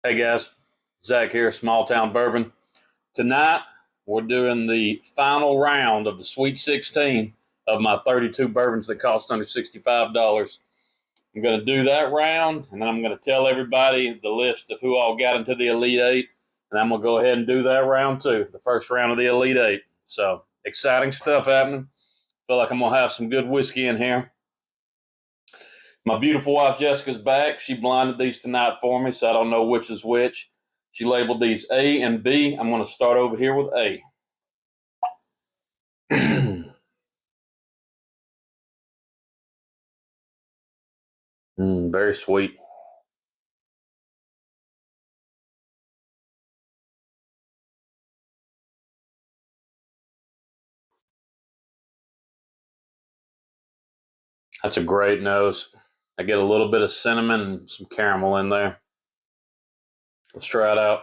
Hey guys, Zach here, Small Town Bourbon. Tonight we're doing the final round of the Sweet 16 of my 32 bourbons that cost under $65. I'm going to do that round, and then I'm going to tell everybody the list of who all got into the Elite Eight, and I'm going to go ahead and do that round too, the first round of the Elite Eight. So exciting stuff happening. Feel like I'm going to have some good whiskey in here. My beautiful wife Jessica's back. She blinded these tonight for me, so I don't know which is which. She labeled these A and B. I'm going to start over here with A. Very sweet. That's a great nose. I get a little bit of cinnamon and some caramel in there. Let's try it out.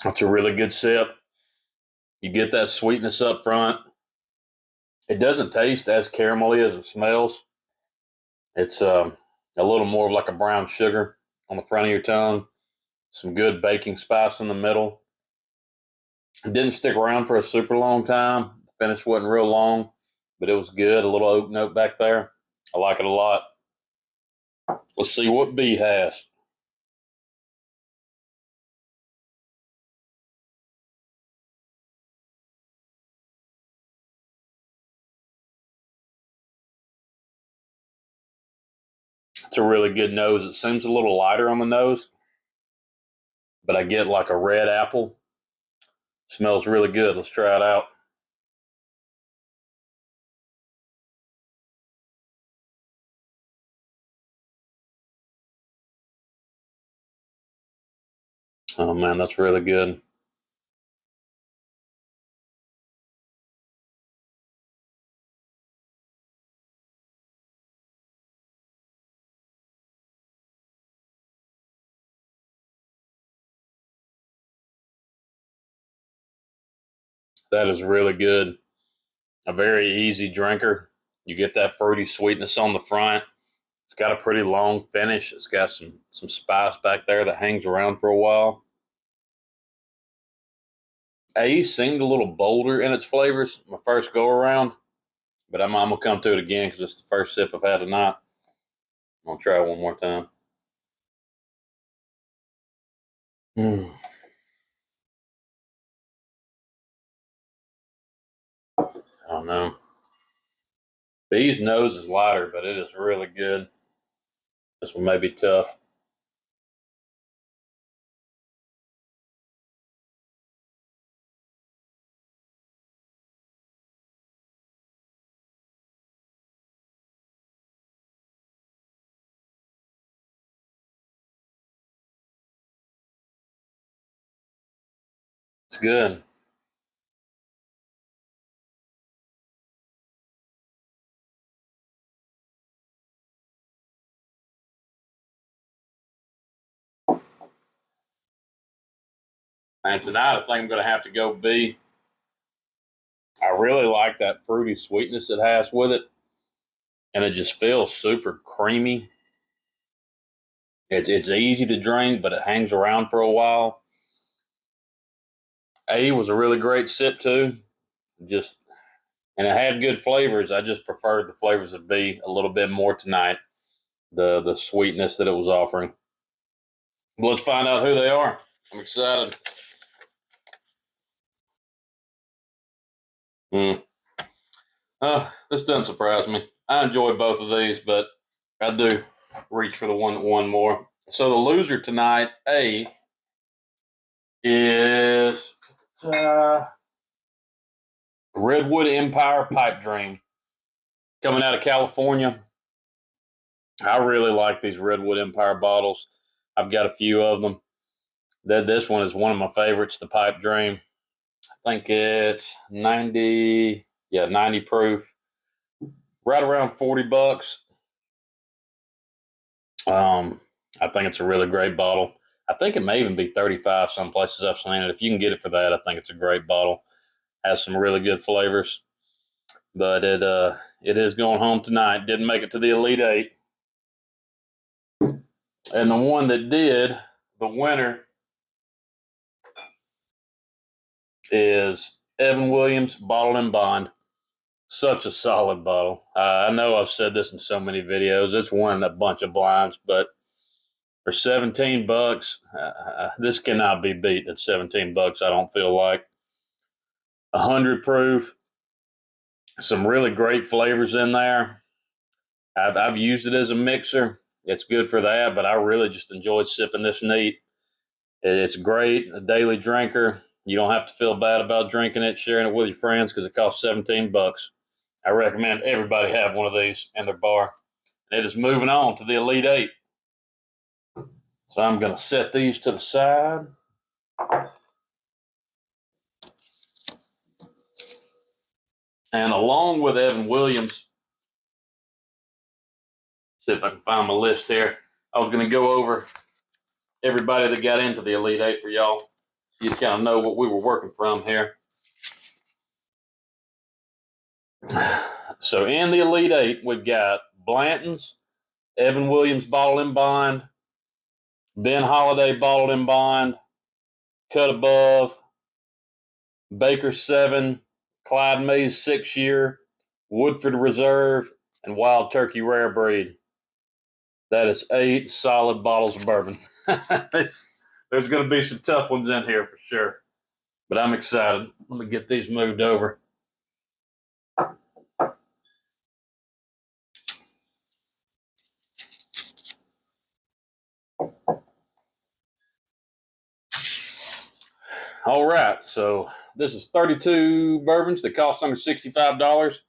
That's a really good sip. You get that sweetness up front. It doesn't taste as caramelly as it smells. It's a little more of like a brown sugar on the front of your tongue. Some good baking spice in the middle. It didn't stick around for a super long time. The finish wasn't real long, but it was good. A little oak note back there. I like it a lot. Let's see what B has. It's a really good nose. It seems a little lighter on the nose, but I get like a red apple. Smells really good. Let's try it out. Oh man, that's really good. That is really good. A very easy drinker. You get that fruity sweetness on the front. It's got a pretty long finish. It's got some spice back there that hangs around for a while. A seemed a little bolder in its flavors my first go around, but I'm gonna come to it again because it's the first sip I've had tonight. I'm gonna try it one more time. I don't know. B's nose is lighter, but it is really good. This one may be tough. It's good. And tonight, I think I'm going to have to go B. I really like that fruity sweetness it has with it, and it just feels super creamy. It's easy to drink, but it hangs around for a while. A was a really great sip too. Just and it had good flavors. I just preferred the flavors of B a little bit more tonight. The sweetness that it was offering. But let's find out who they are. I'm excited. Mm. This doesn't surprise me. I enjoy both of these, but I do reach for the one more. So the loser tonight, A, is Redwood Empire Pipe Dream coming out of California. I really like these Redwood Empire bottles. I've got a few of them. This one is one of my favorites, the Pipe Dream. I think it's 90, 90 proof, right around $40. I think it's a really great bottle. I think it may even be 35 some places I've seen it. If you can get it for that, I think it's a great bottle. Has some really good flavors. But it is going home tonight. Didn't make it to the Elite Eight. And the one that did, the winner, is Evan Williams Bottled and Bond. Such a solid bottle. I know I've said this in so many videos. It's won a bunch of blinds, but for 17 bucks, this cannot be beat at 17 bucks. I don't feel like 100 proof, some really great flavors in there. I've used it as a mixer. It's good for that, but I really just enjoyed sipping this neat. It's great, a daily drinker. You don't have to feel bad about drinking it, sharing it with your friends because it costs 17 bucks. I recommend everybody have one of these in their bar. And it is moving on to the Elite Eight. So I'm going to set these to the side. And along with Evan Williams, see if I can find my list here. I was going to go over everybody that got into the Elite Eight for y'all. You kind of know what we were working from here. So in the Elite Eight, we've got Blanton's, Evan Williams Bottled and Bond, Ben Holiday Bottled and Bond, Cut Above, Baker 7, Clyde Mays 6-year, Woodford Reserve, and Wild Turkey Rare Breed. That is 8 solid bottles of bourbon. There's going to be some tough ones in here for sure, but I'm excited. Let me get these moved over. All right, so this is 32 bourbons that cost under $65.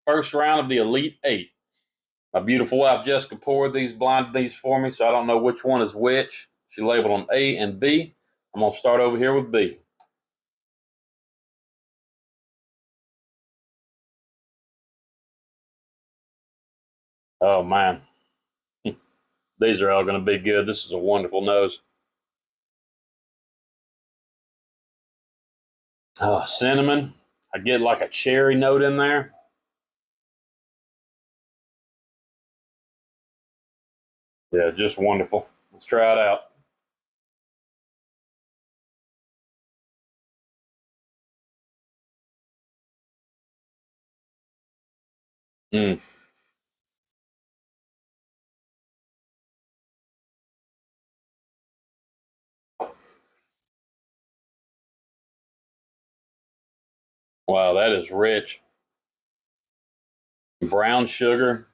First round of the Elite Eight. My beautiful wife Jessica poured these, blinded these for me, so I don't know which one is which. She labeled them A and B. I'm going to start over here with B. Oh, man. These are all going to be good. This is a wonderful nose. Oh, cinnamon. I get like a cherry note in there. Yeah, just wonderful. Let's try it out. Mm. Wow, that is rich. Brown sugar.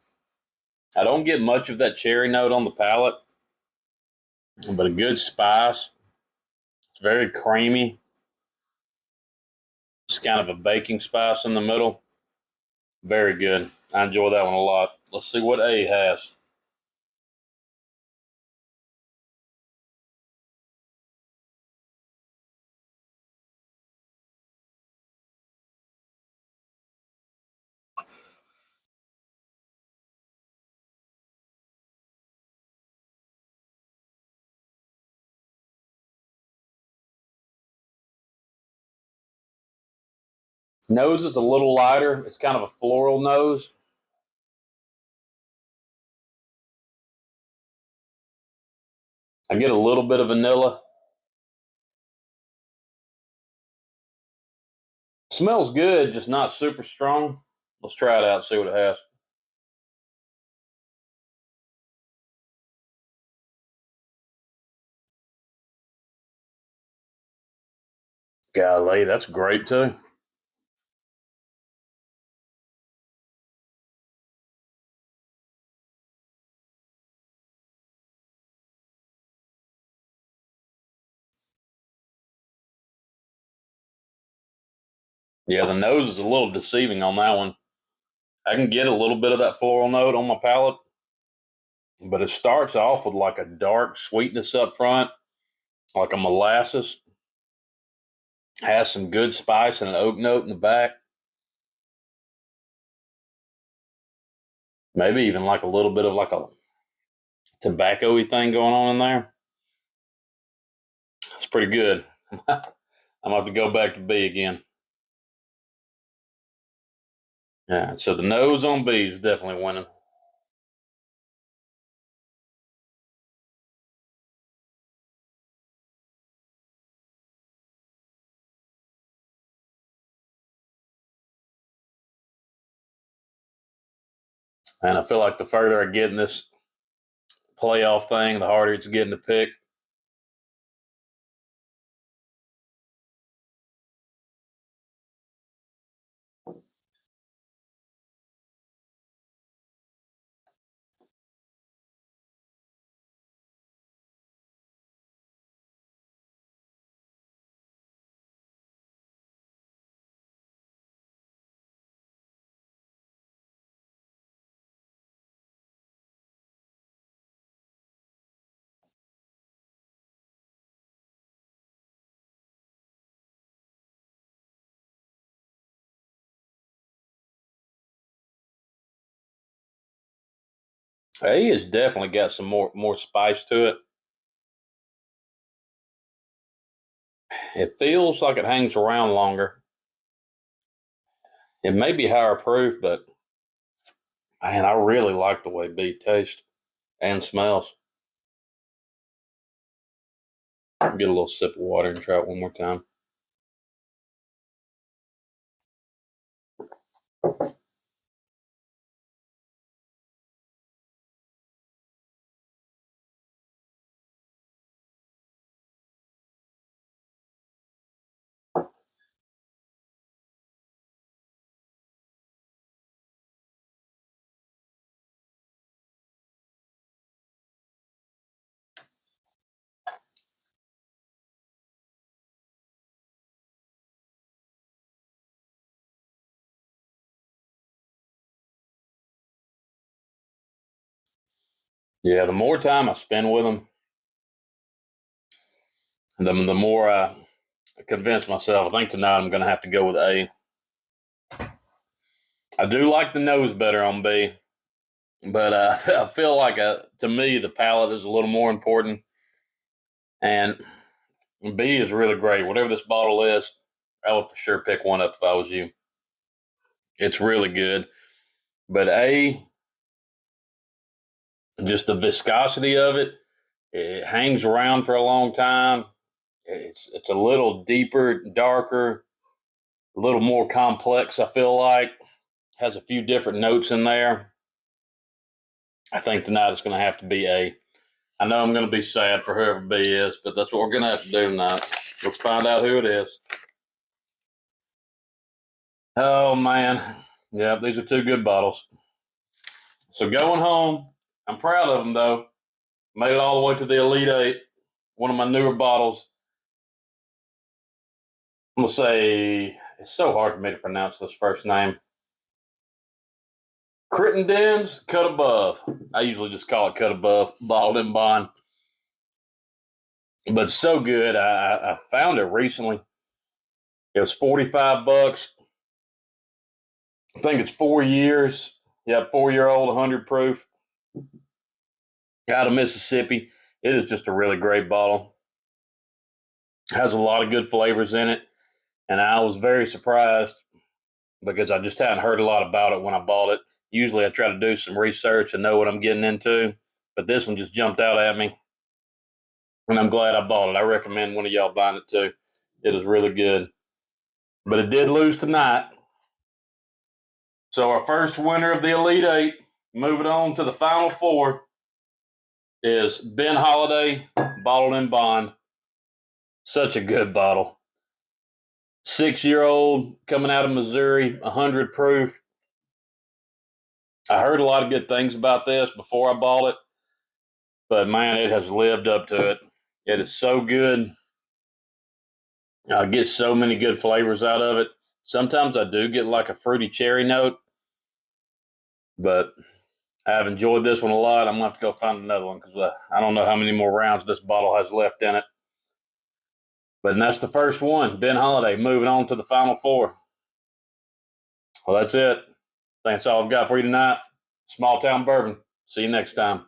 I don't get much of that cherry note on the palate, but a good spice. It's very creamy. It's kind of a baking spice in the middle. Very good. I enjoy that one a lot. Let's see what A has. Nose is a little lighter. It's kind of a floral nose. I get a little bit of vanilla. Smells good, just not super strong. Let's try it out, see what it has. Golly, that's great too. Yeah, the nose is a little deceiving on that one. I can get a little bit of that floral note on my palate, but it starts off with like a dark sweetness up front, like a molasses. Has some good spice and an oak note in the back. Maybe even like a little bit of like a tobacco-y thing going on in there. It's pretty good. I'm gonna have to go back to B again. Yeah, so the nose on B is definitely winning. And I feel like the further I get in this playoff thing, the harder it's getting to pick. A has definitely got some more spice to it. It feels like it hangs around longer. It may be higher proof, but man, I really like the way B tastes and smells. Get a little sip of water and try it one more time. Yeah, the more time I spend with them, the more I convince myself. I think tonight I'm going to have to go with A. I do like the nose better on B, but I feel like to me the palate is a little more important, and B is really great. Whatever this bottle is, I would for sure pick one up if I was you. It's really good, but A, just the viscosity of it, it hangs around for a long time. It's a little deeper, darker, a little more complex. I feel like has a few different notes in there. I think tonight it's going to have to be A. I know I'm going to be sad for whoever B is, but that's what we're going to have to do tonight. Let's find out who it is. Oh man, yeah, these are two good bottles. So going home, I'm proud of them though. Made it all the way to the Elite Eight. One of my newer bottles. I'm gonna say it's so hard for me to pronounce this first name. Crittenden's Cut Above. I usually just call it Cut Above, bottled in bond. But so good. I found it recently. It was $45. I think it's 4 years. Yeah, 4-year-old, 100 proof. Out of Mississippi. It is just a really great bottle. Has a lot of good flavors in it. And I was very surprised because I just hadn't heard a lot about it when I bought it. Usually I try to do some research and know what I'm getting into, but this one just jumped out at me. And I'm glad I bought it. I recommend one of y'all buying it too. It is really good. But it did lose tonight. So our first winner of the Elite Eight, moving on to the Final Four, is Ben Holiday, bottled in bond. Such a good bottle. 6-year-old coming out of Missouri, 100 proof. I heard a lot of good things about this before I bought it, but man, it has lived up to it. It is so good. I get so many good flavors out of it. Sometimes I do get like a fruity cherry note, but I've enjoyed this one a lot. I'm going to have to go find another one because I don't know how many more rounds this bottle has left in it. But that's the first one. Ben Holiday moving on to the Final Four. Well, that's it. That's all I've got for you tonight. Small Town Bourbon. See you next time.